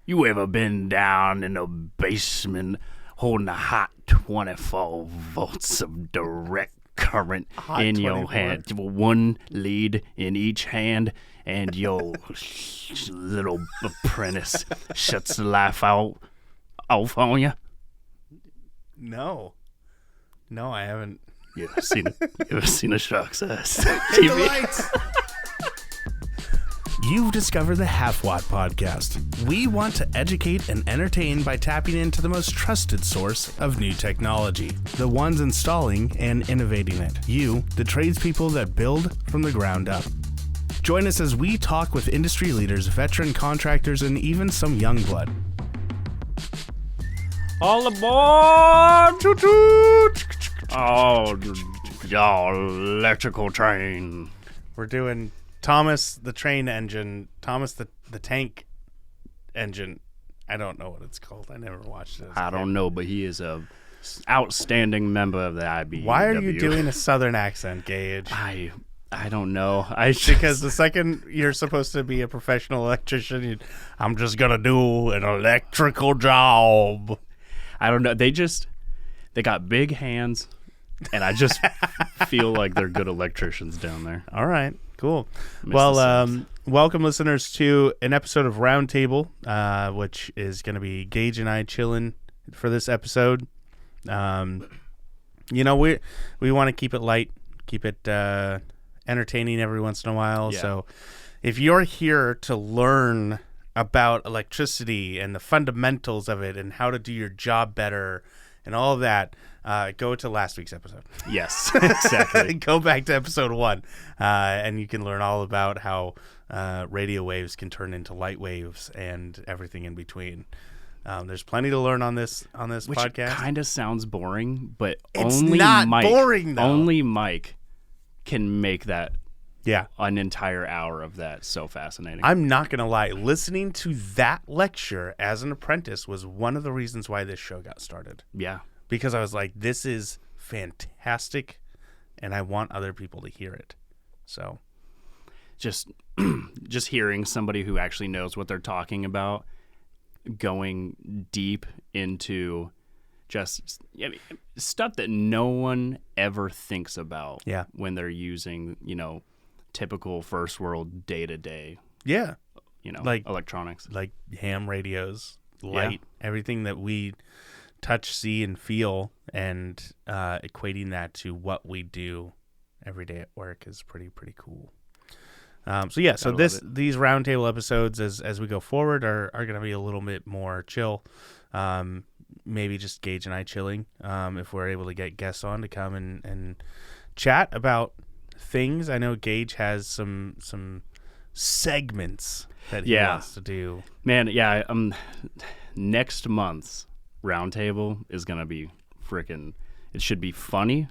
You ever been down in the basement holding a hot 24 volts of direct current in your hand? One lead in each hand, and your little apprentice shuts the life off on you? No, I haven't. You ever seen a shark's ass? Hit the lights. You've discovered the Halfwattpod. We want to educate and entertain by tapping into the most trusted source of new technology, the ones installing and innovating it. You, the tradespeople that build from the ground up. Join us as we talk with industry leaders, veteran contractors, and even some young blood. All aboard! Oh, y'all electrical train. We're doing Thomas the train engine, Thomas the tank engine. I don't know what it's called. I never watched it. I don't know, but he is a outstanding member of the IBEW. Why are you doing a southern accent, Gage? I don't know. Because the second you're supposed to be a professional electrician, I'm just gonna do an electrical job. I don't know. They got big hands, and I just feel like they're good electricians down there. All right, cool. Well, welcome listeners to an episode of Roundtable, which is going to be Gage and I chilling for this episode. We want to keep it light, keep it entertaining every once in a while. Yeah. So if you're here to learn about electricity and the fundamentals of it and how to do your job better and all of that, go to last week's episode. Yes, exactly. Go back to episode 1, and you can learn all about how radio waves can turn into light waves and everything in between. There's plenty to learn on this podcast. Which kind of sounds boring, but it's only not Mike, boring, though. Only Mike can make that. Yeah, an entire hour of that so fascinating. I'm not going to lie. Listening to that lecture as an apprentice was one of the reasons why this show got started. Yeah. Because I was like, this is fantastic, and I want other people to hear it. So just hearing somebody who actually knows what they're talking about, going deep into just stuff that no one ever thinks about when they're using, typical first world day-to-day, like electronics. Like ham radios, light, everything that we touch, see, and feel, and equating that to what we do every day at work is pretty cool. So these roundtable episodes as we go forward are going to be a little bit more chill. Maybe just Gage and I chilling, if we're able to get guests on to come and chat about things. I know Gage has some segments that he wants to do. Man, next month's roundtable is going to be freaking, it should be funny,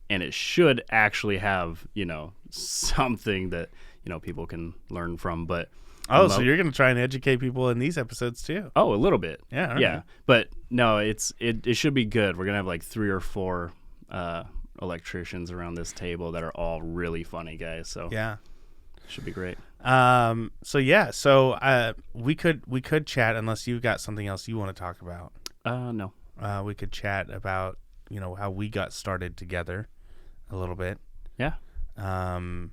and it should actually have, something that, people can learn from. But so you're going to try and educate people in these episodes too? Oh, a little bit. Yeah. Right. Yeah. But no, it should be good. We're going to have like 3 or 4 electricians around this table that are all really funny guys. So yeah, should be great. So we could chat unless you've got something else you want to talk about. No. We could chat about, how we got started together a little bit. Yeah. And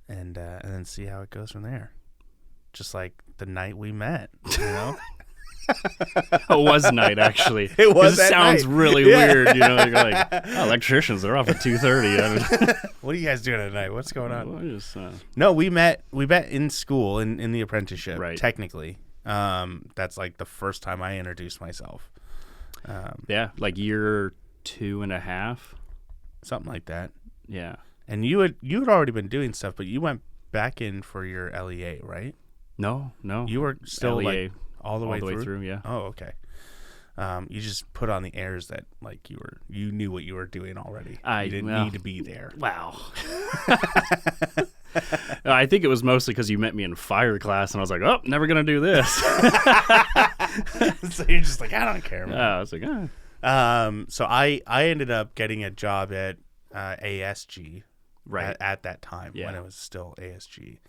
then see how it goes from there. Just like the night we met, It was night, actually. It was. It sounds night. really weird, You're like, electricians, they're off at 2:30. What are you guys doing tonight? What's going on? Just, No, we met in school in the apprenticeship. Right. Technically, that's like the first time I introduced myself. Like year 2.5, something like that. Yeah. And you had already been doing stuff, but you went back in for your LEA, right? No. You were still LEA, like all the way through. Yeah. Oh, okay. You just put on the airs that like you knew what you were doing already. You didn't need to be there. Wow. I think it was mostly because you met me in fire class, and I was like, "Oh, never gonna do this." So you're just like, I don't care, man. I was like, So I ended up getting a job at ASG, right at that time when it was still ASG.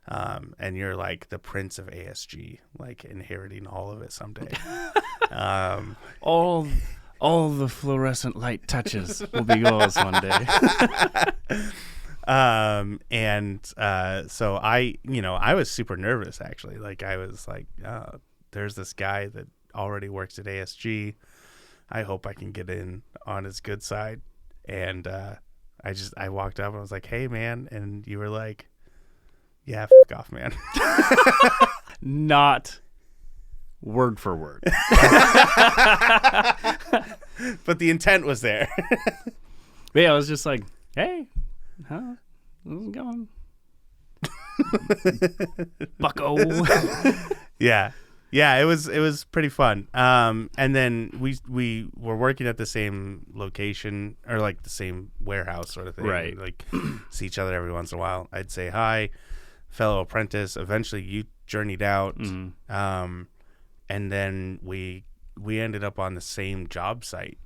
And you're like the prince of ASG, like inheriting all of it someday. All the fluorescent light touches will be yours one day. So I was super nervous actually. Like I was like, there's this guy that already works at ASG. I hope I can get in on his good side. And I walked up and I was like, hey man, and you were like, yeah, fuck off, man. Not word for word. But the intent was there. But yeah, I was just like, hey, how's it going? Bucko. Yeah, it was pretty fun. And then we were working at the same location, or like the same warehouse sort of thing. Right. Like see each other every once in a while. I'd say hi, fellow apprentice. Eventually you journeyed out. Mm-hmm. And then we ended up on the same job site.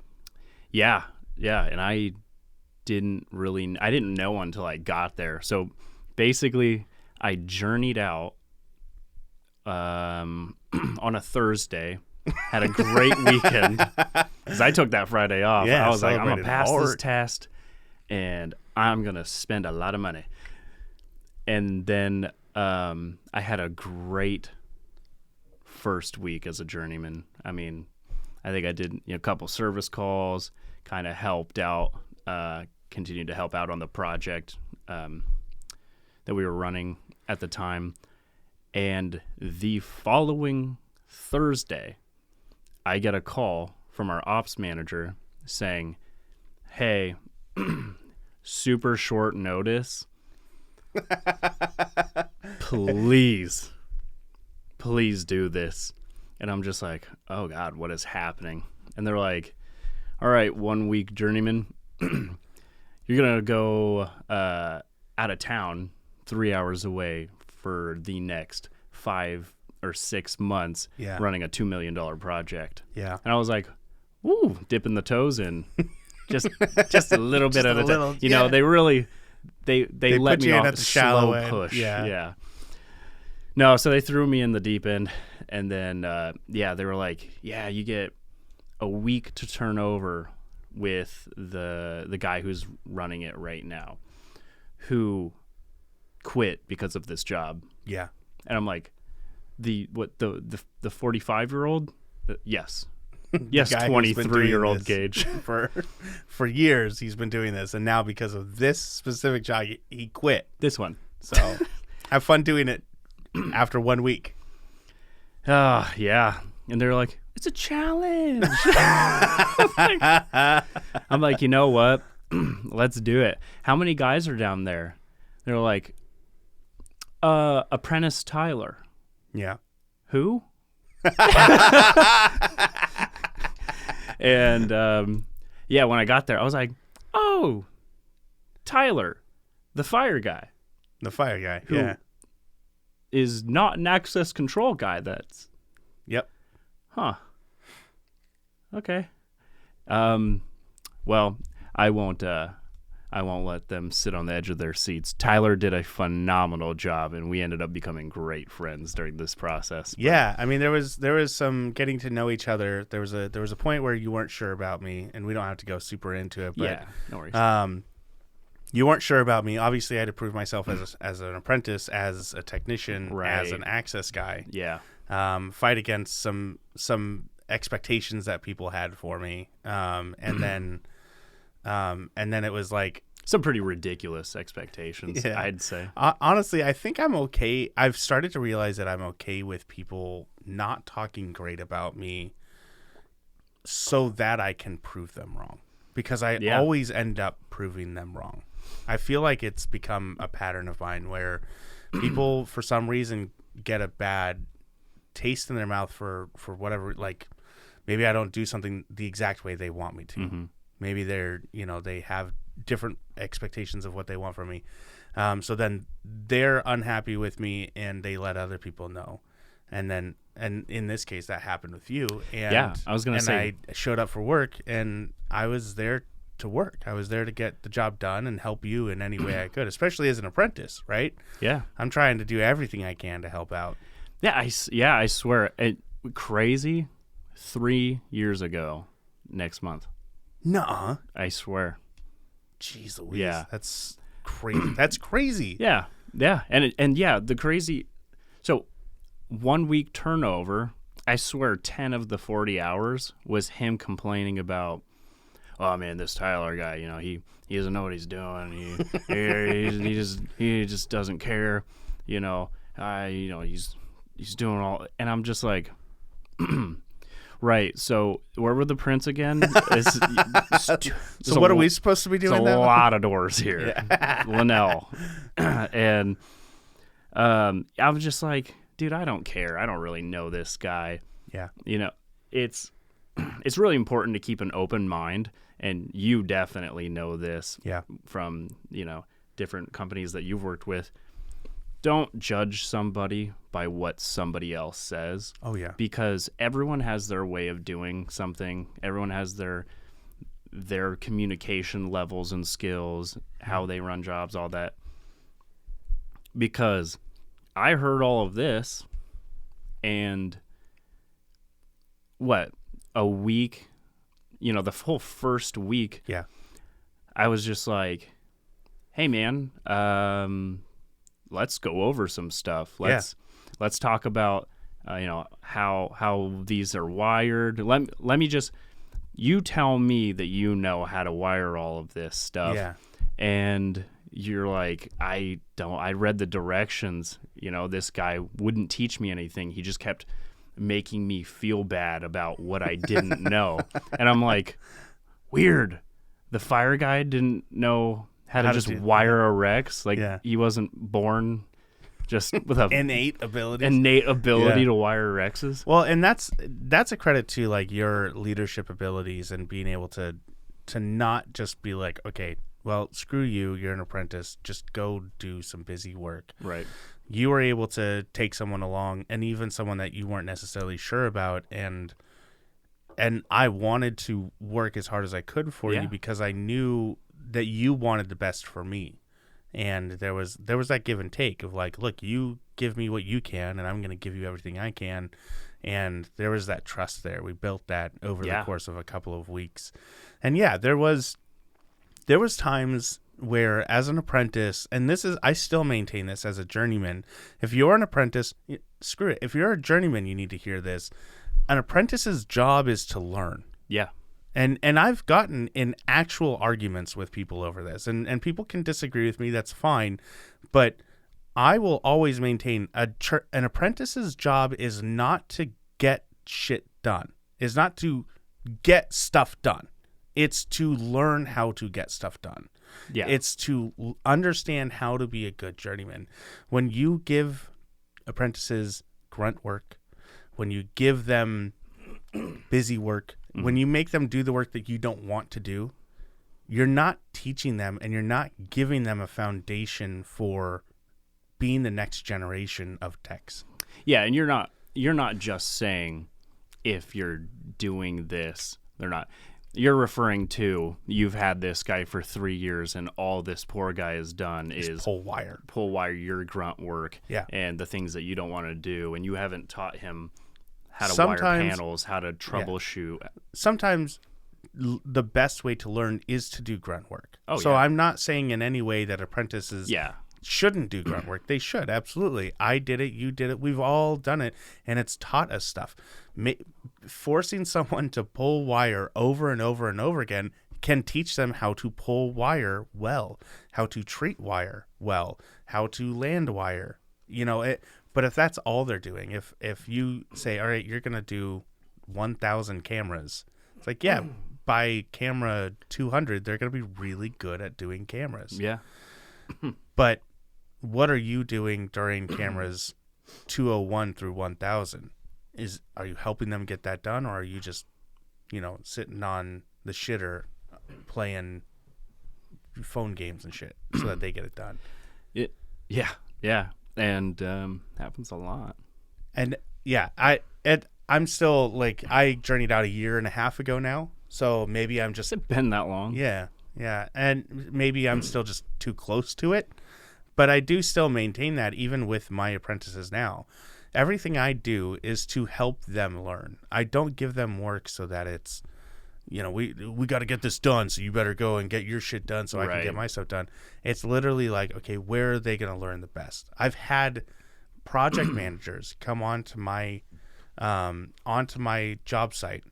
Yeah. And I didn't know until I got there. So basically I journeyed out on a Thursday, had a great weekend because I took that Friday off. Yeah, I was like, I'm going to pass this hard. test and I'm going to spend a lot of money. And then I had a great first week as a journeyman. I mean, I think I did a couple service calls, kind of helped out, continued to help out on the project that we were running at the time. And the following Thursday, I get a call from our ops manager saying, hey, super short notice. Please do this. And I'm just like, oh God, what is happening? And they're like, all right, 1 week journeyman, you're going to go out of town 3 hours away for the next 5 or 6 months running a $2 million project. Yeah. And I was like, woo, dipping the toes in just a little bit at a time. You know, they really, they let me off at a the shallow slow end. push. Yeah. No, so they threw me in the deep end, and then they were like, yeah, you get a week to turn over with the guy who's running it right now, who quit because of this job. Yeah. And I'm like, the 45-year-old? Yes. Yes, 23-year-old Gage. For years he's been doing this, and now because of this specific job he quit. This one. So have fun doing it after 1 week. Yeah. And they're like, it's a challenge. I'm like, you know what? Let's do it. How many guys are down there? They're like, apprentice Tyler. Yeah. Who? And when I got there, I was like, oh, Tyler, the fire guy. The fire guy. Who yeah. is not an access control guy. That's. Yep. Huh. Okay. Well, I won't let them sit on the edge of their seats. Tyler did a phenomenal job, and we ended up becoming great friends during this process. Yeah, I mean, there was some getting to know each other. There was a point where you weren't sure about me, and we don't have to go super into it. But, yeah, no worries. You weren't sure about me. Obviously, I had to prove myself as an apprentice, as a technician, right. as an access guy. Yeah. Fight against some expectations that people had for me, and then it was like some pretty ridiculous expectations. Yeah. I'd say. Honestly, I think I'm okay. I've started to realize that I'm okay with people not talking great about me, so that I can prove them wrong, because I always end up proving them wrong. I feel like it's become a pattern of mine where people, for some reason, get a bad taste in their mouth for whatever, like maybe I don't do something the exact way they want me to. Mm-hmm. Maybe they have different expectations of what they want from me. So then they're unhappy with me and they let other people know. And in this case that happened with you. And yeah, I was going to say, I showed up for work and I was there to work. I was there to get the job done and help you in any way I could, especially as an apprentice, right? Yeah. I'm trying to do everything I can to help out. Yeah, I swear. Crazy. 3 years ago next month. Nuh-uh. I swear. Jeez Louise. Yeah. That's crazy. That's crazy. Yeah. Yeah. And yeah, the crazy. So 1 week turnover, I swear 10 of the 40 hours was him complaining about, oh man, this Tyler guy, you know, he doesn't know what he's doing. He just doesn't care. You know, he's doing all, and I'm just like, right. So where were the prints again? So what are we supposed to be doing? There's a lot of doors here, Linnell, and I was just like, dude, I don't care. I don't really know this guy. Yeah. You know, it's really important to keep an open mind, and you definitely know this from, you know, different companies that you've worked with. Don't judge somebody by what somebody else says. Oh, yeah. Because everyone has their way of doing something. Everyone has their communication levels and skills, how they run jobs, all that. Because I heard all of this, and a week, you know, the whole first week, I was just like, hey man, let's go over some stuff. Let's talk about you know, how these are wired. Let me just, you tell me that you know how to wire all of this stuff. Yeah. And you're like, I read the directions. You know, this guy wouldn't teach me anything. He just kept making me feel bad about what I didn't know. And I'm like, weird. The fire guy didn't know how to just wire a Rex. Like, he wasn't born just with a innate ability to wire Rexes. Well, and that's a credit to like your leadership abilities and being able to not just be like, okay, well, screw you, you're an apprentice, just go do some busy work. Right. You were able to take someone along, and even someone that you weren't necessarily sure about, and I wanted to work as hard as I could for you because I knew that you wanted the best for me. And there was that give and take of like, look, you give me what you can, and I'm going to give you everything I can. And there was that trust there. We built that over the course of a couple of weeks. And there was times where, as an apprentice, and I still maintain this as a journeyman, if you're an apprentice, screw it. If you're a journeyman, you need to hear this. An apprentice's job is to learn. Yeah. And I've gotten in actual arguments with people over this, and people can disagree with me. That's fine. But I will always maintain an apprentice's job is not to get shit done. Is not to get stuff done. It's to learn how to get stuff done. Yeah. It's to understand how to be a good journeyman. When you give apprentices grunt work, when you give them busy work, when you make them do the work that you don't want to do, you're not teaching them, and you're not giving them a foundation for being the next generation of techs. Yeah, and you're not just saying if you're doing this, they're not. You're referring to, you've had this guy for 3 years, and all this poor guy has done is pull wire your grunt work, and the things that you don't want to do, and you haven't taught him how to wire panels, how to troubleshoot. Sometimes the best way to learn is to do grunt work. I'm not saying in any way that apprentices shouldn't do grunt work. They should, absolutely. I did it, you did it, we've all done it, and it's taught us stuff. Forcing someone to pull wire over and over and over again can teach them how to pull wire well, how to treat wire well, how to land wire. You know, but if that's all they're doing, if you say, all right, you're going to do 1,000 cameras, it's like, by camera 200, they're going to be really good at doing cameras. Yeah. But what are you doing during cameras 201 through 1,000? Are you helping them get that done, or are you just, sitting on the shitter playing phone games and shit so that they get it done? Yeah. And happens a lot. And I'm still like, I journeyed out 1.5 years ago now. So maybe I'm just Has it been that long? Yeah. And maybe I'm still just too close to it. But I do still maintain that even with my apprentices now. Everything I do is to help them learn. I don't give them work so that it's, we got to get this done, so you better go and get your shit done so I can get my stuff done. It's literally like, okay, where are they going to learn the best? I've had project managers come onto my job site.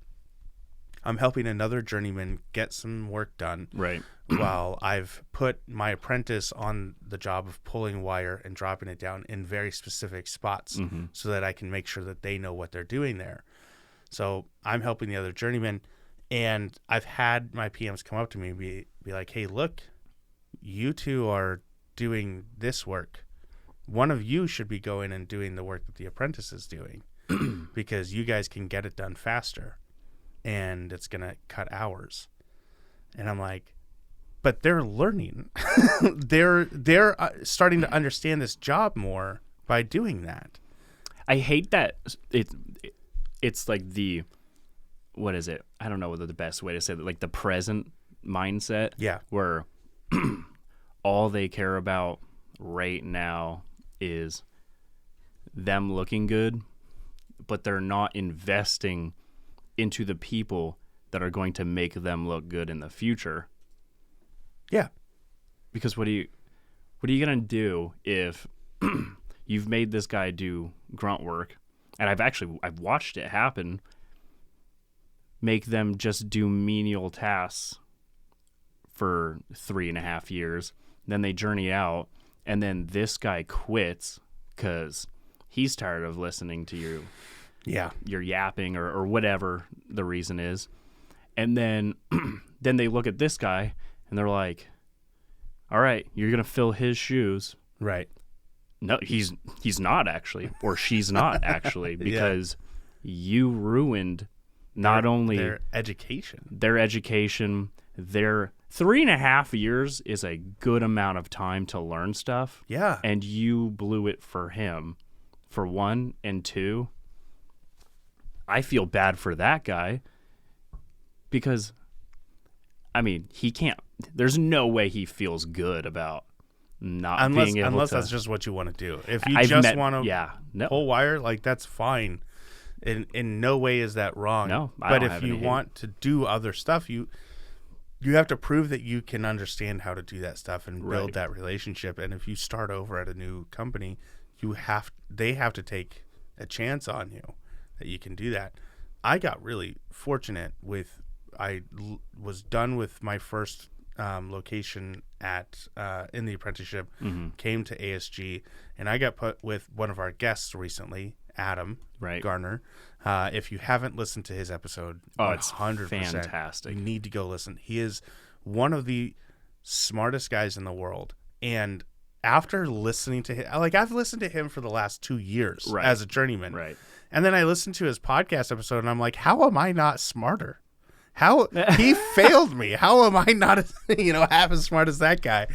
I'm helping another journeyman get some work done. Right. While I've put my apprentice on the job of pulling wire and dropping it down in very specific spots so that I can make sure that they know what they're doing there. So I'm helping the other journeyman, and I've had my PMs come up to me and be like, hey, look, you two are doing this work. One of you should be going and doing the work that the apprentice is doing because you guys can get it done faster and it's going to cut hours. And I'm like, but they're learning. they're starting to understand this job more by doing that. I hate that it's like what is it? I don't know what the best way to say it, like the present mindset. Yeah. Where all they care about right now is them looking good, but they're not investing into the people that are going to make them look good in the future. Yeah. Because what are you going to do if you've made this guy do grunt work, and I've watched it happen, make them just do menial tasks for 3.5 years, then they journey out, and then this guy quits because he's tired of listening to you. Yeah. Your yapping or whatever the reason is. And then they look at this guy and they're like, all right, you're going to fill his shoes. Right. No, he's not actually, or she's not actually, because you ruined not only their education. Their 3.5 years is a good amount of time to learn stuff. Yeah. And you blew it for him, for one, and two, I feel bad for that guy because, I mean, he can't. There's no way he feels good about not being able to. Unless that's just what you want to do. If you just want to pull wire, like that's fine. In no way is that wrong. No, but if you want to do other stuff, you have to prove that you can understand how to do that stuff and build that relationship. And if you start over at a new company, they have to take a chance on you that you can do that. I got really fortunate with, I was done with my first location at in the apprenticeship, came to ASG, and I got put with one of our guests recently, Adam Garner. If you haven't listened to his episode, it's 100%, fantastic. You need to go listen. He is one of the smartest guys in the world, and after listening to him, like I've listened to him for the last 2 years as a journeyman. Right. And then I listened to his podcast episode and I'm like, how am I not smarter? How he failed me. How am I not, half as smart as that guy?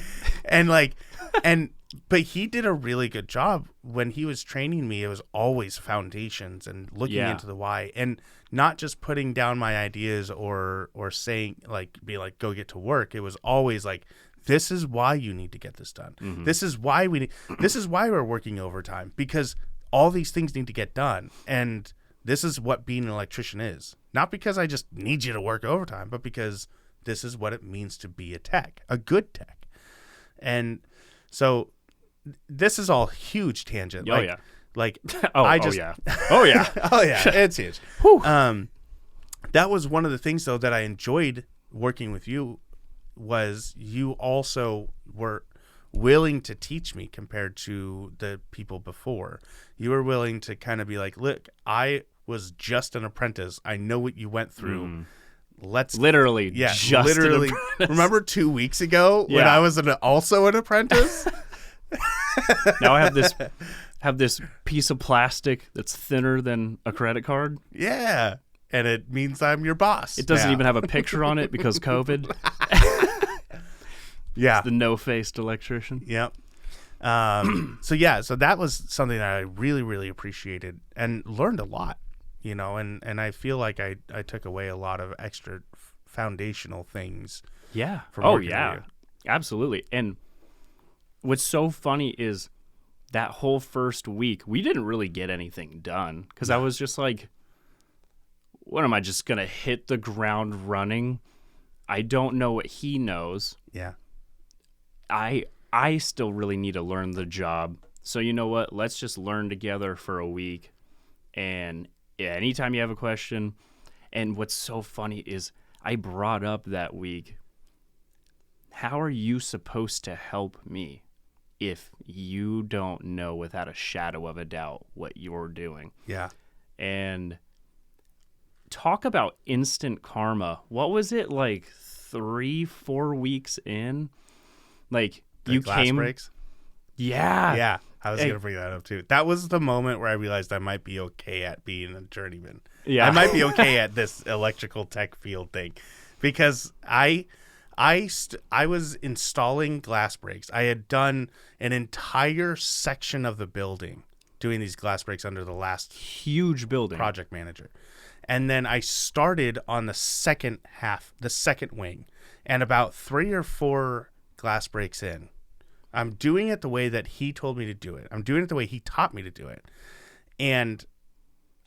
But he did a really good job when he was training me. It was always foundations and looking into the why, and not just putting down my ideas or saying be like, go get to work. It was always like, this is why you need to get this done. Mm-hmm. This is why we're working overtime, because all these things need to get done. And this is what being an electrician is. Not because I just need you to work overtime, but because this is what it means to be a tech, a good tech. And so this is all huge tangent. Oh, yeah. It's huge. That was one of the things, though, that I enjoyed working with you, was you also were willing to teach me compared to the people before. You were willing to kind of be like, look, I was just an apprentice. I know what you went through. Let's literally an apprentice. Remember 2 weeks ago when I was also an apprentice? Now I have this piece of plastic that's thinner than a credit card. Yeah. And it means I'm your boss. It doesn't even have a picture on it because COVID. Yeah. It's the no-faced electrician. Yep. So that was something that I really, really appreciated and learned a lot, and I feel like I took away a lot of extra foundational things. Yeah. From Oh, working yeah. with Absolutely. And what's so funny is that whole first week, we didn't really get anything done because I was just like, what am I just going to hit the ground running? I don't know what he knows. Yeah. I still really need to learn the job. So you know what? Let's just learn together for a week. And anytime you have a question, and what's so funny is I brought up that week, how are you supposed to help me if you don't know without a shadow of a doubt what you're doing? Yeah. And talk about instant karma. What was it, like 3-4 weeks in? Like The you glass came breaks? Yeah. Yeah. I was going to bring that up too. That was the moment where I realized I might be okay at being a journeyman. Yeah. I might be okay at this electrical tech field thing because I was installing glass breaks. I had done an entire section of the building doing these glass breaks under the last huge building project manager. And then I started on the second half, the second wing, and about 3 or 4 glass breaks in, I'm doing it the way that he told me to do it. I'm doing it the way he taught me to do it. And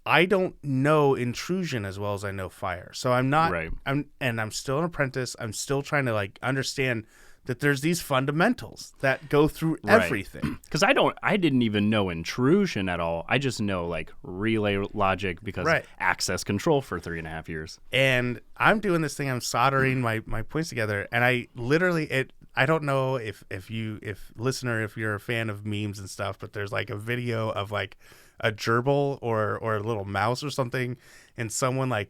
I don't know intrusion as well as I know fire. So I'm not, right. I'm still an apprentice. I'm still trying to like understand that there's these fundamentals that go through everything. Because I didn't even know intrusion at all. I just know like relay logic because access control for 3.5 years. And I'm doing this thing. I'm soldering my points together, and I literally I don't know if you're a fan of memes and stuff, but there's like a video of like a gerbil or a little mouse or something, and someone like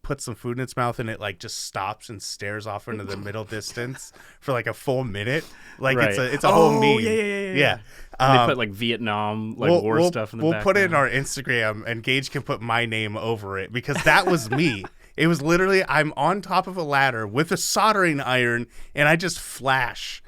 puts some food in its mouth and it like just stops and stares off into the middle distance for like a full minute. Like it's a whole meme. Yeah. They put like Vietnam war stuff in the background. We'll put it in our Instagram, and Gage can put my name over it because that was me. It was literally I'm on top of a ladder with a soldering iron, and I just flash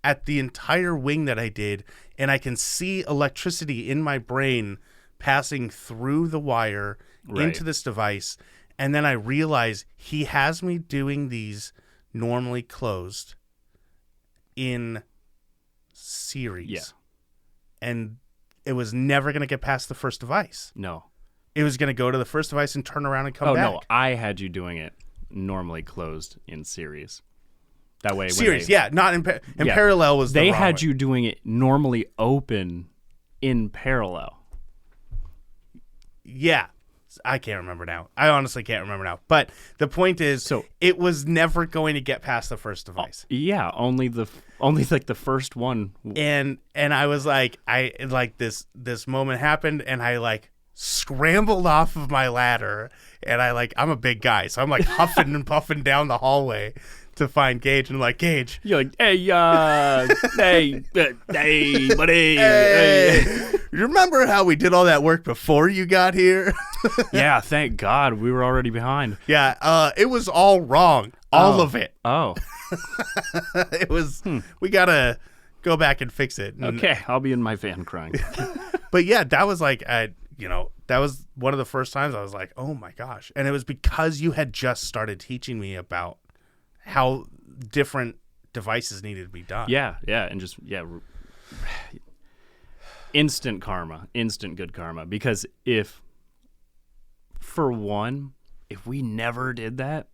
at the entire wing that I did, and I can see electricity in my brain passing through the wire into this device. And then I realize he has me doing these normally closed in series. Yeah. And it was never going to get past the first device. No. It was going to go to the first device and turn around and come back. Oh, no. I had you doing it normally closed in series. That way. Series, not in parallel was the They wrong had way. you doing it normally open in parallel. Yeah. I can't remember now. I honestly can't remember now. But the point is, it was never going to get past the first device. Yeah, only like the first one. And I was like, this moment happened, and I like scrambled off of my ladder, and I'm a big guy, so I'm like huffing and puffing down the hallway to find Gage, and I'm like, Gage. You're like, hey, buddy. Hey. You remember how we did all that work before you got here? Yeah, thank God. We were already behind. Yeah, it was all wrong. All of it. Oh. It was, we got to go back and fix it. Okay, I'll be in my van crying. But yeah, that was like, that was one of the first times I was like, oh my gosh. And it was because you had just started teaching me about how different devices needed to be done. Yeah, and just, instant karma, instant good karma. Because if we never did that,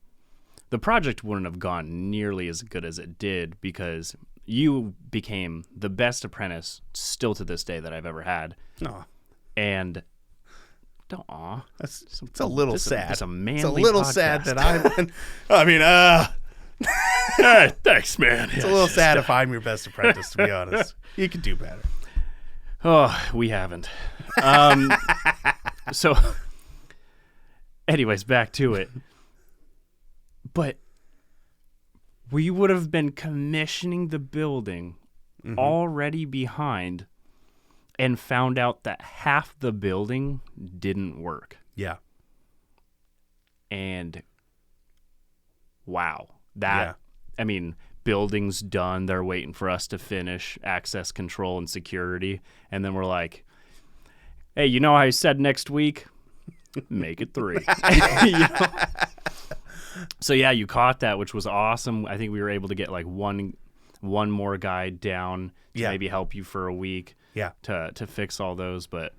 the project wouldn't have gone nearly as good as it did because you became the best apprentice still to this day that I've ever had. Aw. And it's a little sad. It's a manly It's a little podcast. sad that I mean, Hey, thanks, man. It's a little sad if I'm your best apprentice, to be honest. You could do better. Oh, we haven't. So, anyways, back to it. But we would have been commissioning the building already behind and found out that half the building didn't work. Yeah. And wow. I mean, building's done. They're waiting for us to finish access control and security. And then we're like, hey, you know how I said next week? Make it 3. So yeah, you caught that, which was awesome. I think we were able to get like one more guy down to maybe help you for a week. Yeah. To fix all those, but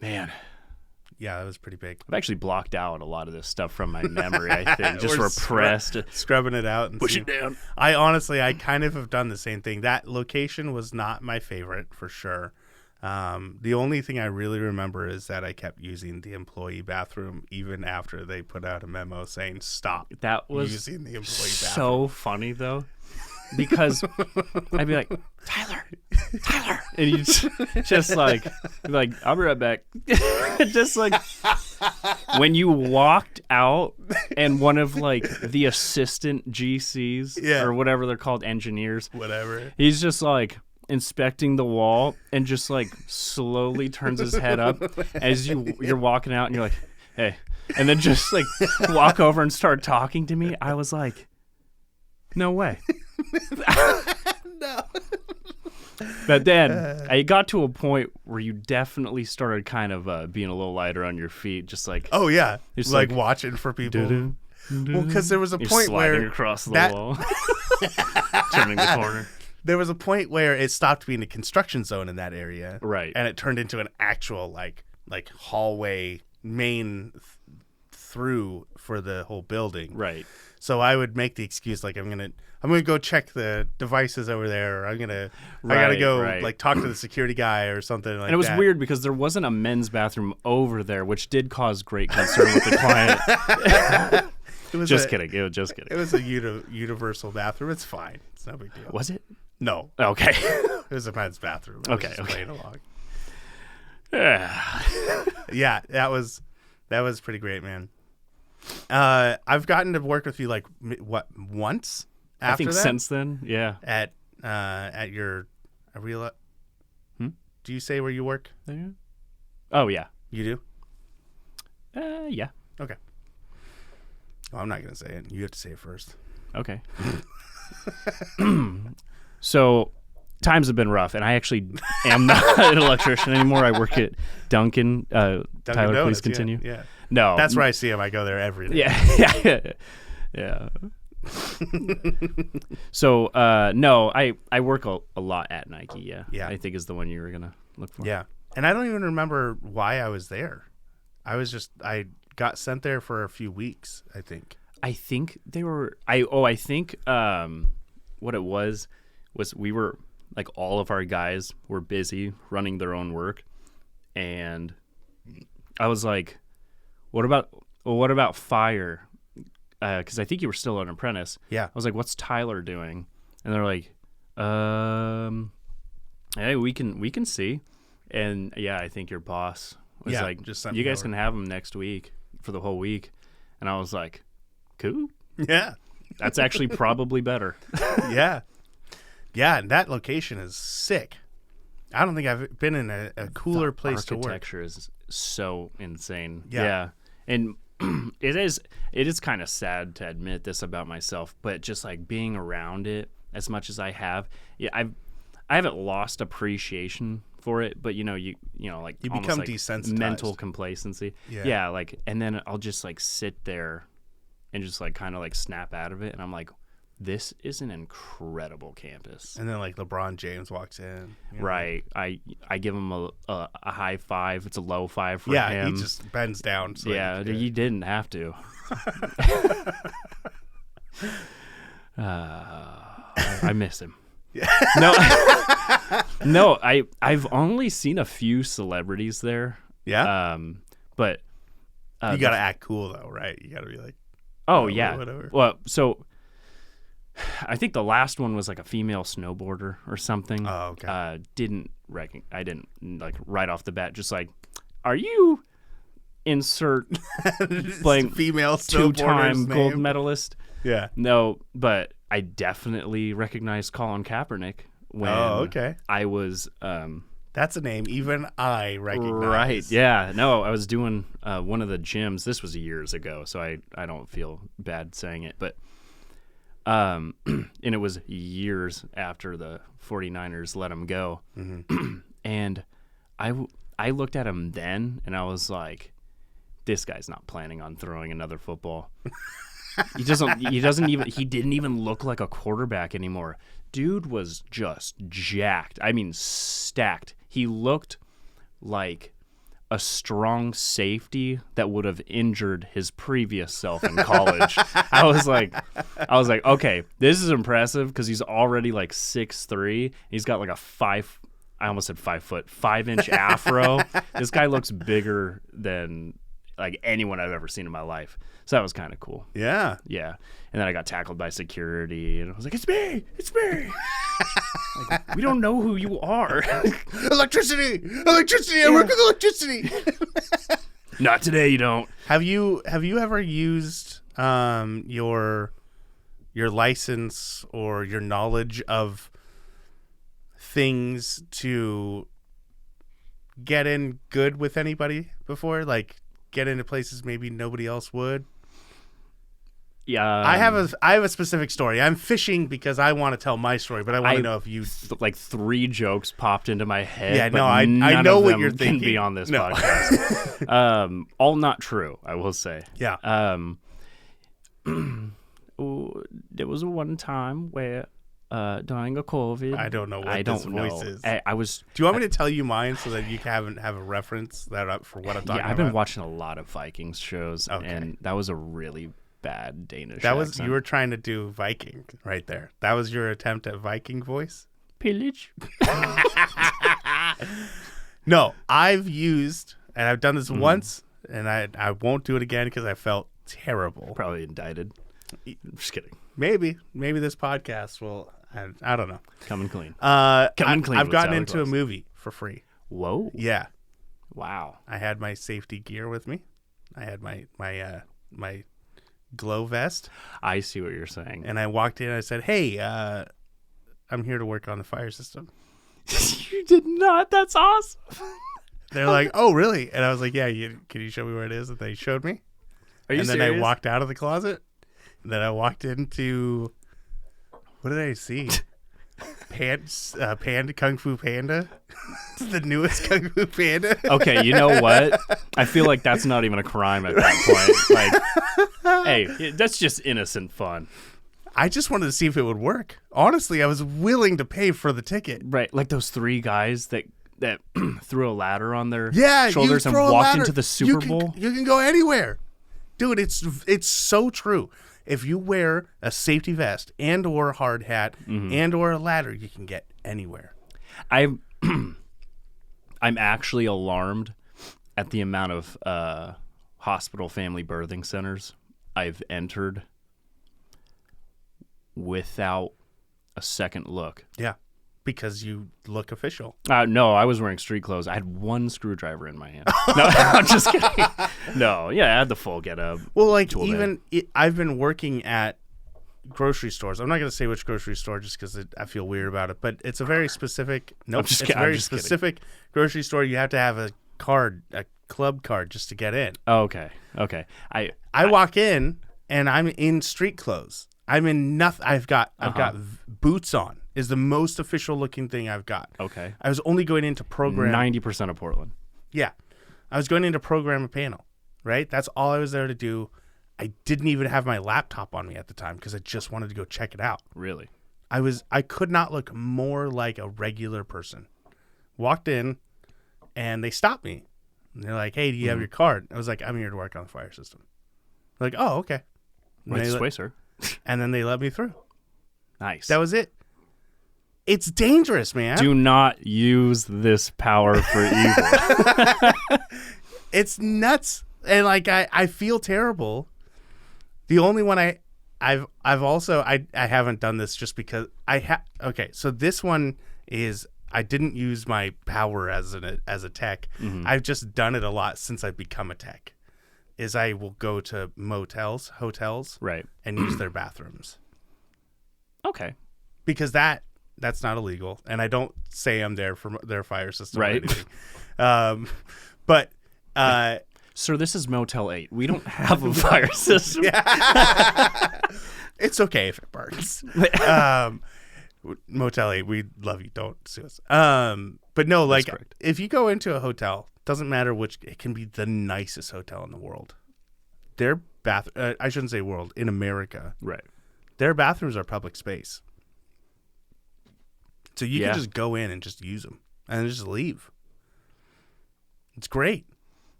man. Yeah, that was pretty big. I've actually blocked out a lot of this stuff from my memory, I think. Just repressed. Scrubbing it out and push it down. I kind of have done the same thing. That location was not my favorite for sure. The only thing I really remember is that I kept using the employee bathroom even after they put out a memo saying stop. That was using the employee bathroom. So funny though, because I'd be like, Tyler, and you just like I'll be right back. Just like when you walked out, and one of like the assistant GCs or whatever they're called, engineers, whatever. He's just like inspecting the wall and just like slowly turns his head up as you're walking out, and you're like, hey, and then just like walk over and start talking to me. I was like, no way. No. But then I got to a point where you definitely started kind of being a little lighter on your feet, just like just like watching for people. Well, because there was a point where across the wall, turning the corner. There was a point where it stopped being a construction zone in that area, right? And it turned into an actual like hallway main through for the whole building, right? So I would make the excuse like I'm gonna go check the devices over there, or I gotta go like talk to the security guy or something like that. And it was weird because there wasn't a men's bathroom over there, which did cause great concern with the client. Just kidding. It was a universal bathroom. It's fine. It's no big deal. Was it? No. Okay. It was a men's bathroom. Okay. Playing along. Yeah. Yeah, that was pretty great, man. I've gotten to work with you like once. After I think that? Since then, yeah. At your Arela. Do you say where you work? Oh yeah. You do? Yeah. Okay. Well, I'm not gonna say it. You have to say it first. Okay. So times have been rough, and I actually am not an electrician anymore. I work at Dunkin'. Tyler, Donuts, please continue. Yeah. No, that's where I see him. I go there every day. Yeah. So no, I work a lot at Nike. Yeah. I think is the one you were gonna look for. Yeah, and I don't even remember why I was there. I got sent there for a few weeks. I think they were. I think what it was we were like all of our guys were busy running their own work, and I was like, what about fire? Because I think you were still an apprentice. Yeah. I was like, what's Tyler doing? And they're like, hey, we can see. And yeah, I think your boss was like, just sent you guys over. can have him next week for the whole week. And I was like, cool. Yeah. That's actually probably better. Yeah. Yeah, and that location is sick. I don't think I've been in a cooler place to work. Architecture is so insane. Yeah. And it is kind of sad to admit this about myself, but just like being around it as much as I have, I haven't lost appreciation for it, but you become like desensitized. Mental complacency. Yeah, like, and then I'll just like sit there and just like kind of like snap out of it, and I'm like, this is an incredible campus. And then like LeBron James walks in. Right. I give him a high five. It's a low five for him. Yeah, he just bends down. So he didn't have to. I miss him. Yeah. No, I've only seen a few celebrities there. Yeah. But you gotta act cool though, right? You gotta be like, oh yeah, whatever. Well, so I think the last one was like a female snowboarder or something. Oh, okay. I didn't like right off the bat. Just like, are you insert playing female two-time snowboarder's gold name? medalist? Yeah. No, but I definitely recognized Colin Kaepernick when I was. That's a name even I recognize. Right. Yeah. No, I was doing one of the gyms. This was years ago, so I don't feel bad saying it, but. And it was years after the 49ers let him go. Mm-hmm. And I looked at him then, and I was like, this guy's not planning on throwing another football. He didn't even look like a quarterback anymore. Dude was just jacked. I mean, stacked. He looked like a strong safety that would have injured his previous self in college. I was like, okay, this is impressive because he's already like 6'3". He's got like I almost said 5'5" afro. This guy looks bigger than like anyone I've ever seen in my life. So that was kind of cool. Yeah. Yeah. And then I got tackled by security, and I was like, it's me. Like, we don't know who you are. Electricity. I work with electricity. Not today, you don't. Have you ever used your license or your knowledge of things to get in good with anybody before? Like get into places maybe nobody else would? Yeah. I have a specific story. I'm fishing because I want to tell my story, but I want to know if you like 3 jokes popped into my head. Yeah, but no, I know what you're thinking. Can be on this podcast. All not true, I will say. Yeah. There was one time where during a COVID, I don't know what this voice is. I was. Do you want me to tell you mine so that you can have a reference for what I'm talking about? Yeah, I've been watching a lot of Vikings shows, Okay. and that was a really bad Danish That was accent. you were trying to do Viking right there. That was your attempt at Viking voice? Pillage. No, I've used, and I've done this once, and I won't do it again because I felt terrible. Probably indicted. I'm just kidding. Maybe this podcast will. I don't know. Coming clean. I've with gotten Sally into a Claus. movie for free. Whoa. Yeah, Wow. I had my safety gear with me. I had my glow vest, I see what you're saying. and I walked in. And I said, "Hey, I'm here to work on the fire system." You did not. That's awesome. They're like, "Oh, really?" And I was like, "Yeah. Can you show me where it is?" And they showed me. Are you And then serious? I walked out of the closet. And then I walked into, what did I see? Panda, Kung Fu Panda, the newest Kung Fu Panda. Okay, you know what? I feel like that's not even a crime at that point. Like, hey, that's just innocent fun. I just wanted to see if it would work. Honestly, I was willing to pay for the ticket. Right, like those 3 guys that threw a ladder on their Yeah, shoulders you and throw a walked ladder. into the Super Bowl. You can go anywhere, dude. It's so true. If you wear a safety vest and or a hard hat and or a ladder, you can get anywhere. I'm actually alarmed at the amount of hospital family birthing centers I've entered without a second look. Yeah, because you look official. No, I was wearing street clothes. I had 1 screwdriver in my hand. No, I'm just kidding. No, yeah, I had the full get-up. Well, like tool I've been working at grocery stores. I'm not going to say which grocery store just because I feel weird about it, but it's a very specific. Nope, it's a very specific grocery store. You have to have a club card, just to get in. Oh, okay. I walk in and I'm in street clothes. I'm in nothing. I've got boots on. Is the most official looking thing I've got. Okay. I was only going into program. 90% of Portland. Yeah. I was going into program a panel, right? That's all I was there to do. I didn't even have my laptop on me at the time because I just wanted to go check it out. Really? I could not look more like a regular person. Walked in and they stopped me. And they're like, "Hey, do you have your card?" I was like, "I'm here to work on the fire system." They're like, "Oh, okay." And Right this way, sir. and then they let me through. Nice. That was it. It's dangerous, man. Do not use this power for evil. It's nuts. And like I feel terrible. The only one I've also I haven't done this just because okay, so this one is I didn't use my power as a tech. Mm-hmm. I've just done it a lot since I've become a tech. Is I will go to hotels, Right. and use their bathrooms. Okay. Because that's not illegal, and I don't say I'm there for their fire system Right. or anything. But Sir, this is Motel 8. We don't have a fire system. it's okay if it burns. Motel 8, we love you. Don't sue us. But no, like correct. if you go into a hotel Doesn't matter which. It can be the nicest hotel in the world. Their I shouldn't say world, in America. Right. Their bathrooms are public space. So you can just go in and just use them and just leave. It's great.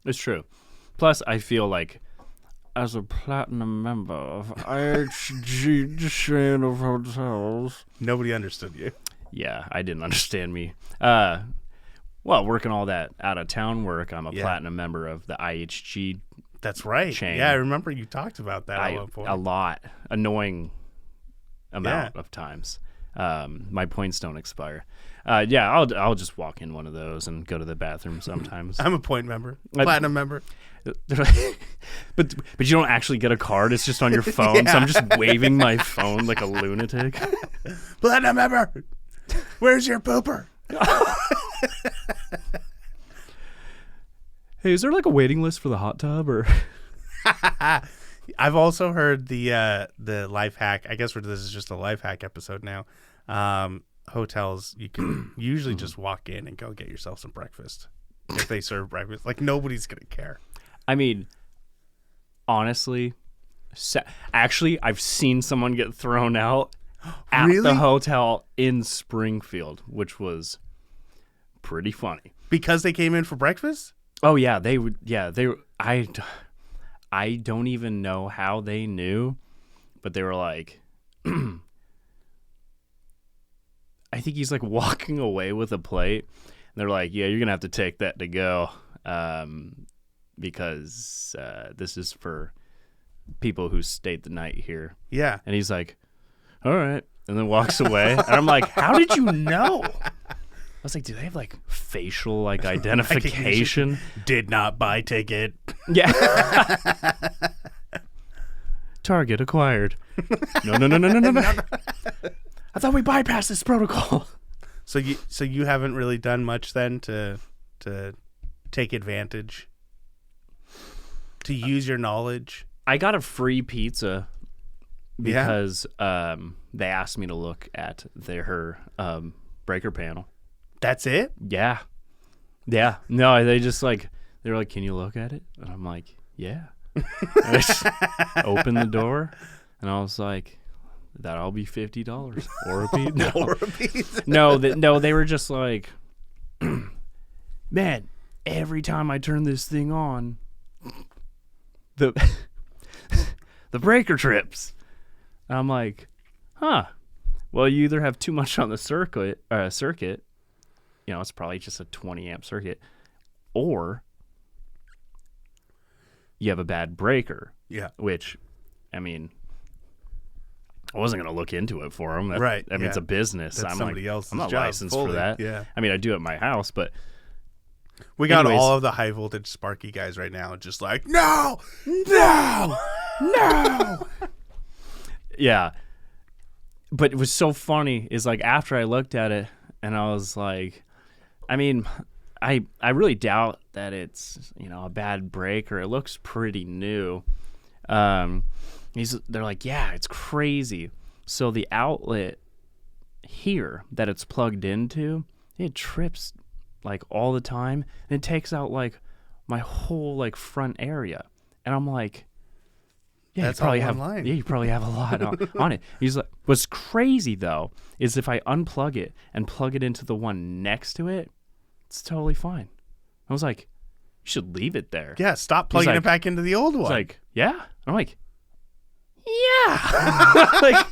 It's true. Plus, I feel like as a platinum member of IHG chain of hotels. Nobody understood you. Yeah, I didn't understand me. Well, working all that out-of-town work, I'm a platinum member of the IHG That's right. chain. Yeah, I remember you talked about that at one point. A lot. Annoying amount of times. My points don't expire. I'll just walk in one of those and go to the bathroom sometimes. I'm a point member. Platinum member. But you don't actually get a card. It's just on your phone. So I'm just waving my phone like a lunatic. Platinum member. Where's your pooper? Hey, is there like a waiting list for the hot tub or? I've also heard the life hack. I guess this is just a life hack episode now. Hotels, you can usually just walk in and go get yourself some breakfast if they serve breakfast. Like nobody's gonna care. I mean, honestly, actually, I've seen someone get thrown out at the hotel in Springfield, which was pretty funny because they came in for breakfast. Oh yeah, they would. Yeah, they. I don't even know how they knew, but they were like, I think he's like walking away with a plate, and they're like, "Yeah, you're gonna have to take that to go, because this is for people who stayed the night here." Yeah, and he's like, "All right," and then walks away. And I'm like, "How did you know?" I was like, "Do they have like facial like identification?" Did not buy ticket. Yeah. Target acquired. No. I thought we bypassed this protocol. So you haven't really done much then to take advantage, to use your knowledge. I got a free pizza because they asked me to look at her breaker panel. That's it? Yeah. No, they just like they were like, "Can you look at it?" And I'm like, "Yeah." And I just opened the door, and I was like, "That'll be $50 or a pizza." No. Or a pizza. No, they were just like, "Man, every time I turn this thing on, the breaker trips." And I'm like, "Huh. Well, you either have too much on the circuit, you know, it's probably just a 20 amp circuit, or you have a bad breaker." Yeah. Which, I mean, I wasn't going to look into it for them. Right. I mean, it's a business. That's somebody else's I'm not job, licensed fully. for that. Yeah. I mean, I do it at my house, but we got anyways, all of the high voltage Sparky guys right now just like, no. Yeah. But it was so funny is like after I looked at it and I was like, I mean, I really doubt that it's, you know, a bad breaker. It looks pretty new. They're like, "Yeah, it's crazy." So the outlet here that it's plugged into, it trips like all the time, and it takes out like my whole like front area. And I'm like, "Yeah, that's you probably all have online. Yeah, you probably have a lot on it." He's like, "What's crazy though is if I unplug it and plug it into the one next to it, it's totally fine." I was like, "You should leave it there." Yeah, stop plugging it back into the old one. He's like, "Yeah." I'm like, "Yeah." Like,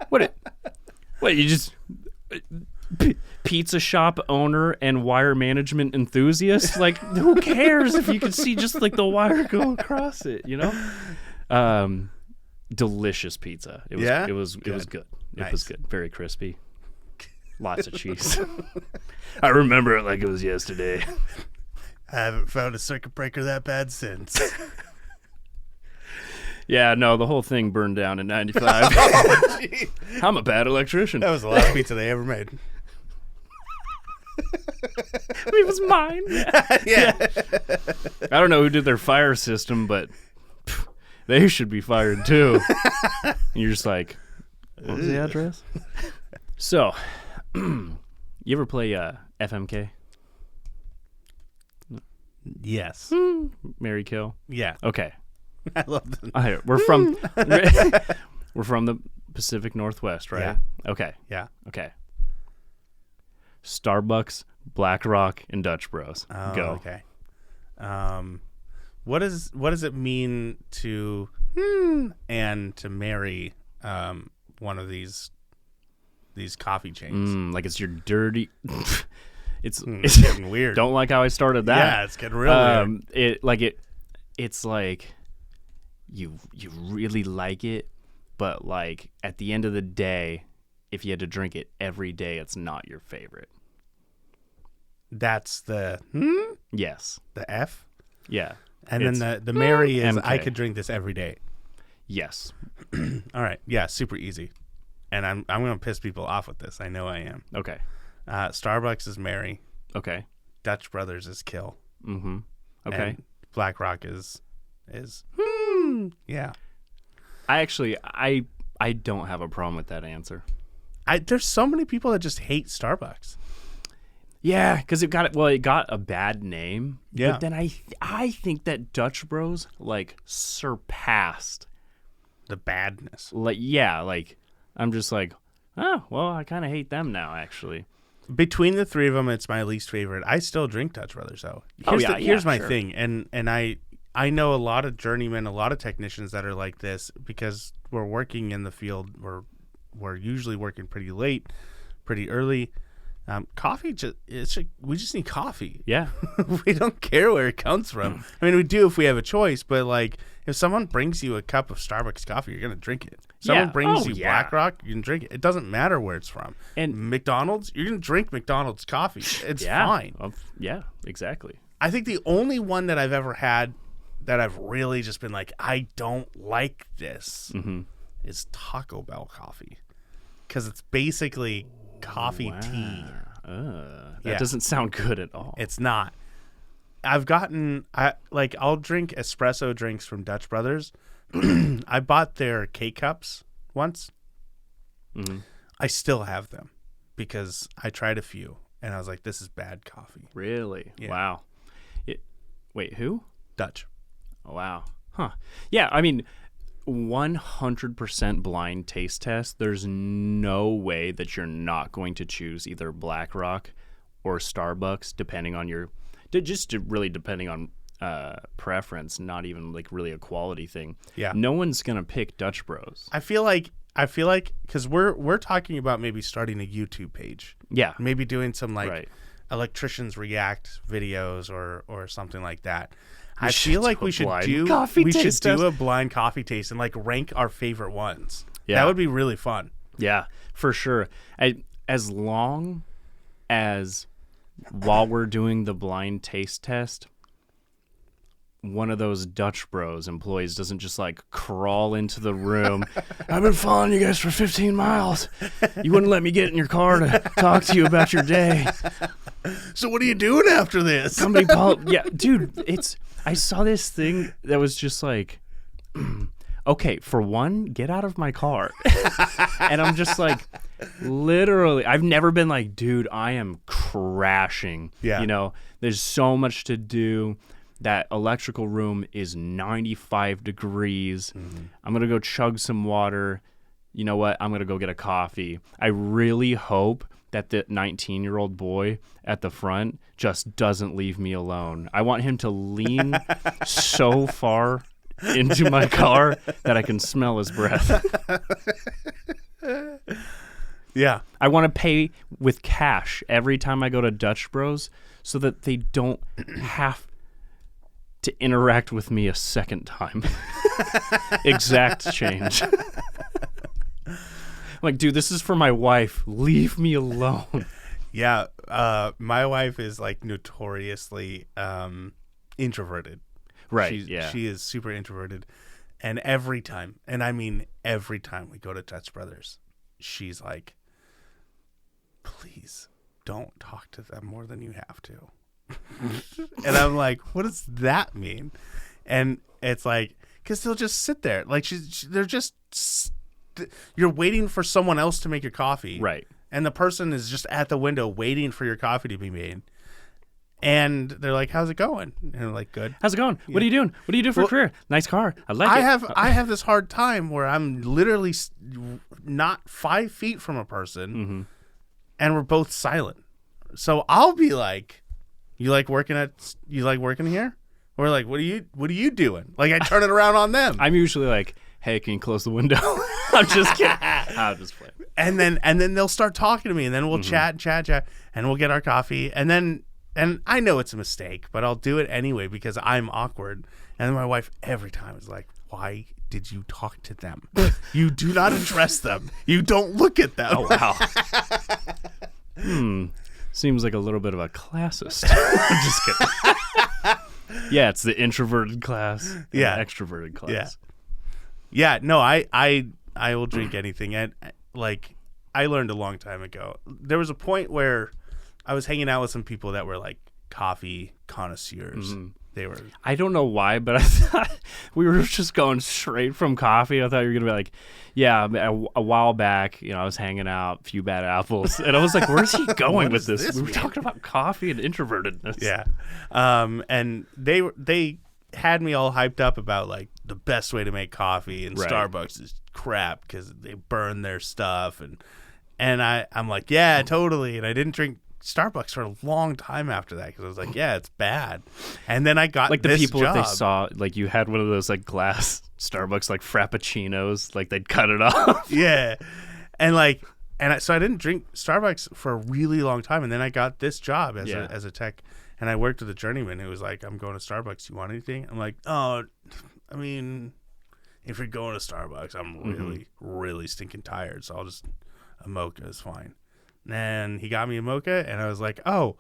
what? You just pizza shop owner and wire management enthusiast? Like, who cares if you can see just like the wire go across it? You know? Delicious pizza. It was good. It was good. Very crispy. Lots of cheese. I remember it like it was yesterday. I haven't found a circuit breaker that bad since. Yeah, no, the whole thing burned down in 95. Oh, geez. I'm a bad electrician. That was the last pizza they ever made. It was mine. Yeah. I don't know who did their fire system, but they should be fired too. And you're just like, what was the address? So, you ever play FMK? Yes. Marry, kill. Yeah. Okay. I love them. All right, we're from the Pacific Northwest, right? Yeah. Okay. Yeah. Okay. Starbucks, BlackRock, and Dutch Bros. Oh, Go. okay. What does it mean to and to marry one of these coffee chains? Like it's your dirty. it's getting weird. Don't like how I started that. Yeah, it's getting real weird. It's like you really like it, but like at the end of the day, if you had to drink it every day, it's not your favorite. That's the Yes. the F. Yeah. And then the marry is MK. I could drink this every day. Yes. All right. Yeah, super easy. And I'm going to piss people off with this. I know I am. Okay. Starbucks is marry. Okay. Dutch Brothers is kill. Mm-hmm. Okay. And BlackRock is yeah. I don't have a problem with that answer. There's so many people that just hate Starbucks. Yeah, because it got a bad name. Yeah. But then I think that Dutch Bros like surpassed The badness. I'm just like, oh well, I kind of hate them now actually. Between the three of them, it's my least favorite. I still drink Dutch Brothers though. Here's my thing, and I know a lot of journeymen, a lot of technicians that are like this because we're working in the field. We're usually working pretty late, pretty early. Coffee, we just need coffee. Yeah. We don't care where it comes from. I mean, we do if we have a choice, but like if someone brings you a cup of Starbucks coffee, you're gonna drink it. Someone brings you BlackRock, you can drink it. It doesn't matter where it's from. And McDonald's, you're gonna drink McDonald's coffee. It's fine. Yeah, exactly. I think the only one that I've ever had that I've really just been like, I don't like this, is Taco Bell coffee, because it's basically coffee tea. That doesn't sound good at all. It's not. I'll drink espresso drinks from Dutch Brothers. I bought their K-Cups once. Mm-hmm. I still have them because I tried a few and I was like, this is bad coffee. Really? Yeah. Wow. Wait, who? Dutch. Oh, wow. Huh. Yeah, I mean, 100% blind taste test. There's no way that you're not going to choose either BlackRock or Starbucks, depending on depending on preference, not even like really a quality thing. Yeah. No one's gonna pick Dutch Bros. I feel like because we're talking about maybe starting a YouTube page. Yeah. Maybe doing some electricians react videos or something like that. I feel like we should do a blind coffee taste and like rank our favorite ones. Yeah. That would be really fun. Yeah, for sure. As long as while we're doing the blind taste test, one of those Dutch Bros employees doesn't just like crawl into the room. I've been following you guys for 15 miles. You wouldn't let me get in your car to talk to you about your day. So what are you doing after this? Somebody dude, I saw this thing that was just like, okay, for one, get out of my car. And I'm just like, literally, I've never been like, dude, I am crashing. Yeah. You know, there's so much to do. That electrical room is 95 degrees. Mm-hmm. I'm going to go chug some water. You know what? I'm going to go get a coffee. I really hope that the 19-year-old boy at the front just doesn't leave me alone. I want him to lean so far into my car that I can smell his breath. Yeah. I want to pay with cash every time I go to Dutch Bros so that they don't have to interact with me a second time. Exact change. Like, dude, this is for my wife. Leave me alone. Yeah. My wife is like notoriously introverted. Right. She is super introverted. And every time we go to Dutch Brothers, she's like, please don't talk to them more than you have to. And I'm like, what does that mean? And it's like, because they'll just sit there. Like, they're just, you're waiting for someone else to make your coffee. Right. And the person is just at the window waiting for your coffee to be made. And they're like, "How's it going?" And I'm like, "Good." How's it going? What are you doing? What do you do for a career? Nice car. I like it. I have this hard time where I'm literally not 5 feet from a person, and we're both silent. So I'll be like, "You like working here?" Or like, "What are you doing?" Like I turn it around on them. I'm usually like, "Hey, can you close the window?" I'm just kidding. I'm just playing. And then they'll start talking to me, and then we'll chat, and we'll get our coffee, and I know it's a mistake, but I'll do it anyway because I'm awkward. And then my wife every time is like, "Why did you talk to them? You do not address them. You don't look at them." Oh wow. Seems like a little bit of a classist. I'm just kidding. Yeah, it's the introverted class. Yeah, the extroverted class. Yeah. No, I will drink anything. And like I learned a long time ago. There was a point where I was hanging out with some people that were like coffee connoisseurs. They were. I don't know why, but I thought we were just going straight from coffee. I thought you were gonna be like, yeah, a while back, I was hanging out, a few bad apples, and I was like, where's he going with this? We were talking about coffee and introvertedness. Yeah, and they had me all hyped up about like the best way to make coffee, and Starbucks is crap because they burn their stuff, and I'm like, yeah, totally, and I didn't drink Starbucks for a long time after that because I was like, yeah, it's bad. And then I got like the this people job. If they saw like you had one of those like glass Starbucks like frappuccinos, like they'd cut it off. Yeah, so I didn't drink Starbucks for a really long time, and then I got this job as a tech, and I worked with a journeyman who was like, "I'm going to Starbucks. You want anything?" I'm like, "Oh, I mean, if you're going to Starbucks, I'm really really stinking tired, so I'll just a mocha is fine." And he got me a mocha, and I was like, "Oh,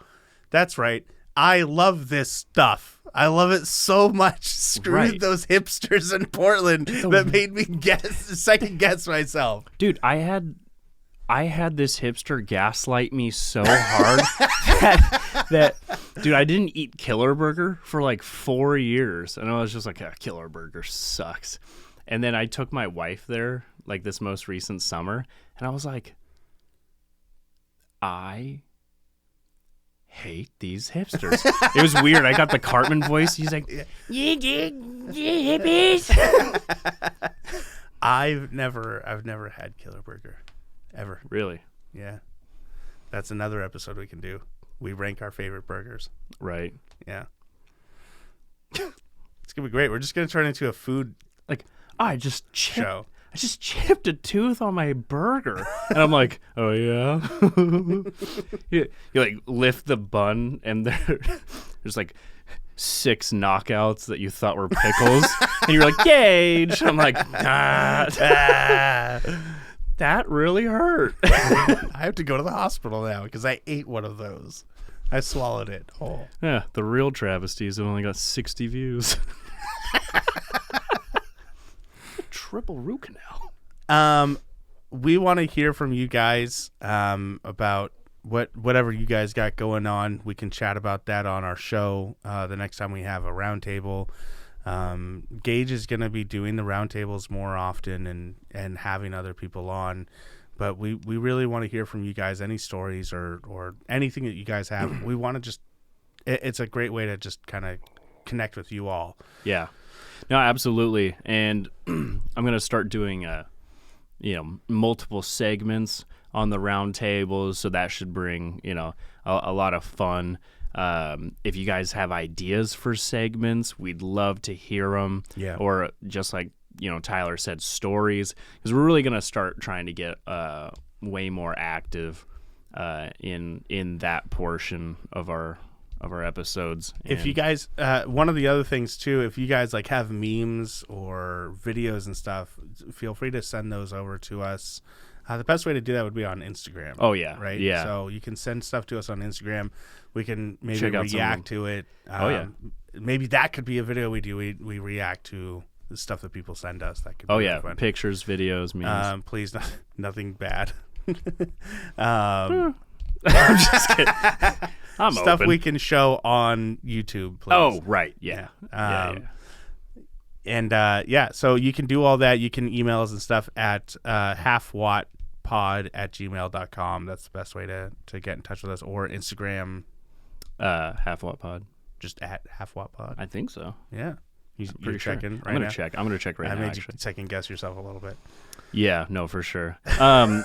that's right. I love this stuff. I love it so much." Screw those hipsters in Portland that made me second guess myself. Dude, I had this hipster gaslight me so hard that dude, I didn't eat Killer Burger for like 4 years, and I was just like, Killer Burger sucks. And then I took my wife there like this most recent summer, and I was like, I hate these hipsters. It was weird. I got the Cartman voice. He's like, you hippies. I've never had Killer Burger, ever. Really? Yeah. That's another episode we can do. We rank our favorite burgers. Right. Yeah. It's gonna be great. We're just gonna turn into a food show. I just chipped a tooth on my burger. And I'm like, oh, yeah? you like lift the bun, and there's like 6 knockouts that you thought were pickles. And you're like, Gage. I'm like, that really hurt. I have to go to the hospital now because I ate one of those. I swallowed it whole. Yeah, the real travesties have only got 60 views. Triple root canal. We want to hear from you guys about whatever you guys got going on. We can chat about that on our show the next time we have a roundtable. Gage is going to be doing the roundtables more often and having other people on. But we really want to hear from you guys, any stories or anything that you guys have. We want to just it's a great way to just kind of connect with you all. Yeah. No, absolutely. And I'm going to start doing multiple segments on the round tables, so that should bring, a lot of fun. If you guys have ideas for segments, we'd love to hear them. Yeah. Or just like, Tyler said, stories, because we're really going to start trying to get way more active in that portion of our episodes. If you guys, one of the other things too, if you guys like have memes or videos and stuff, feel free to send those over to us. The best way to do that would be on Instagram. Oh yeah, right. Yeah. So you can send stuff to us on Instagram. We can maybe check out react to it. Maybe that could be a video we do. We react to the stuff that people send us. That could. Be fun. Pictures, videos, memes. Please, nothing bad. I'm just kidding. I'm stuff open. We can show on YouTube. Please. Oh, right. Yeah. So you can do all that. You can email us and stuff at halfwattpod@gmail.com. That's the best way to get in touch with us, or Instagram. Halfwattpod. Just at Halfwattpod. I think so. Yeah. You're Pretty sure. checking right I'm gonna now? check. I'm gonna check right I now. made Actually, you second guess yourself a little bit. yeah, no, for sure.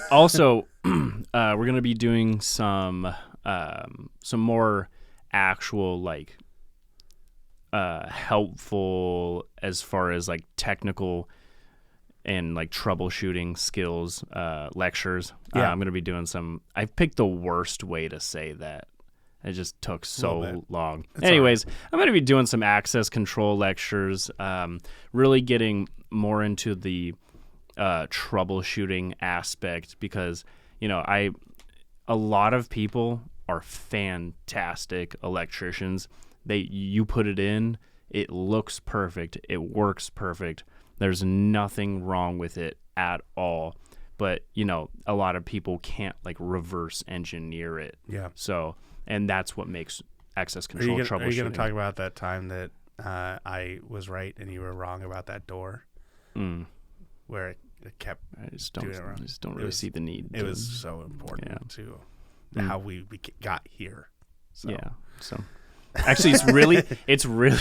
Also, we're gonna be doing some more actual like helpful as far as like technical and like troubleshooting skills lectures. Yeah. I'm gonna be doing some. I picked the worst way to say that. It just took so long. Anyways, I'm going to be doing some access control lectures, really getting more into the troubleshooting aspect because, a lot of people are fantastic electricians. You put it in, it looks perfect, it works perfect. There's nothing wrong with it at all. But, a lot of people can't like reverse engineer it. Yeah. So... And that's what makes access control troubleshooting. Are you going to talk about that time that I was right and you were wrong about that door? Where it kept doing it wrong. I just don't really see the need. It was so important to how we got here. So. Yeah. So actually, it's really,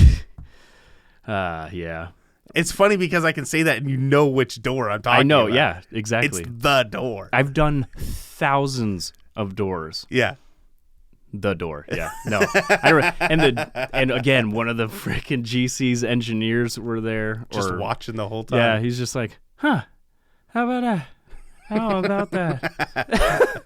yeah. It's funny because I can say that and you know which door I'm talking about. I know, yeah, exactly. It's the door. I've done thousands of doors. Yeah. The door, yeah, no, and again, one of the freaking GC's engineers were there, just watching the whole time. Yeah, he's just like, how about that?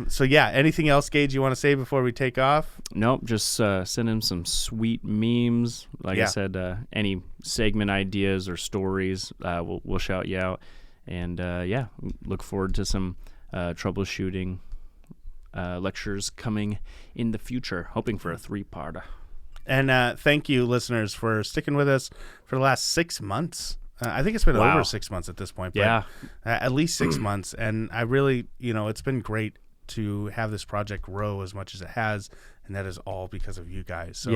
So yeah, anything else, Gage, you want to say before we take off? Nope, just send him some sweet memes. Like I said, any segment ideas or stories, we'll shout you out, and look forward to some troubleshooting. Lectures coming in the future, hoping for a 3-parter. And thank you, listeners, for sticking with us for the last 6 months. I think it's been over 6 months at this point. But yeah. At least 6 months. And I really, it's been great to have this project grow as much as it has. And that is all because of you guys. So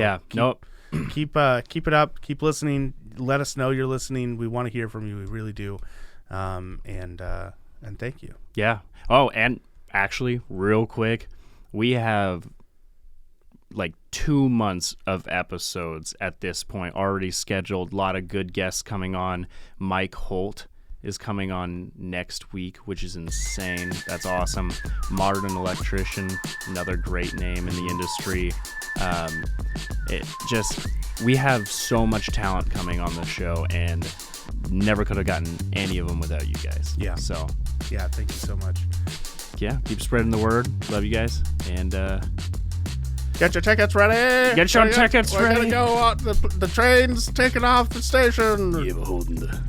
keep it up. Keep listening. Let us know you're listening. We want to hear from you. We really do. And thank you. Yeah. Oh, and actually, real quick, we have like 2 months of episodes at this point already scheduled. A lot of good guests coming on. Mike Holt is coming on next week, which is insane. That's awesome. Modern Electrician, another great name in the industry. We have so much talent coming on the show, and never could have gotten any of them without you guys. Yeah. So, yeah, thank you so much. Yeah, keep spreading the word. Love you guys. And get your tickets ready. Get your tickets ready. We're going to go. The train's taking off the station. You're holding the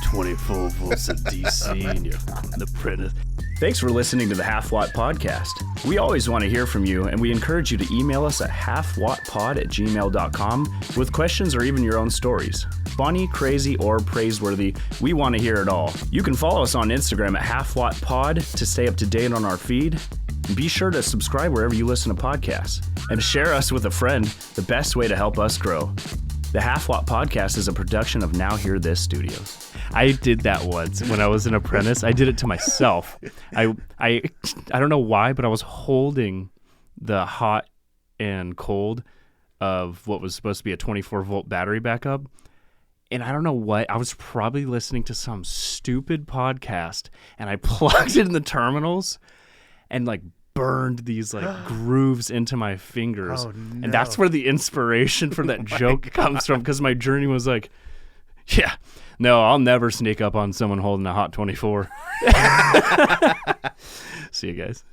24 volts of DC and you're the apprentice. Thanks for listening to the Half Watt Podcast. We always want to hear from you, and we encourage you to email us at halfwattpod@gmail.com with questions or even your own stories. Funny, crazy, or praiseworthy, we want to hear it all. You can follow us on Instagram at Halfwattpod to stay up to date on our feed. And be sure to subscribe wherever you listen to podcasts. And share us with a friend, the best way to help us grow. The Half Watt Podcast is a production of Now Hear This Studios. I did that once when I was an apprentice. I did it to myself. I don't know why, but I was holding the hot and cold of what was supposed to be a 24-volt battery backup. And I don't know what. I was probably listening to some stupid podcast, and I plugged it in the terminals and like burned these like grooves into my fingers. Oh, no. And that's where the inspiration for that joke comes from, because my journey was like, yeah, no, I'll never sneak up on someone holding a hot 24. See you guys.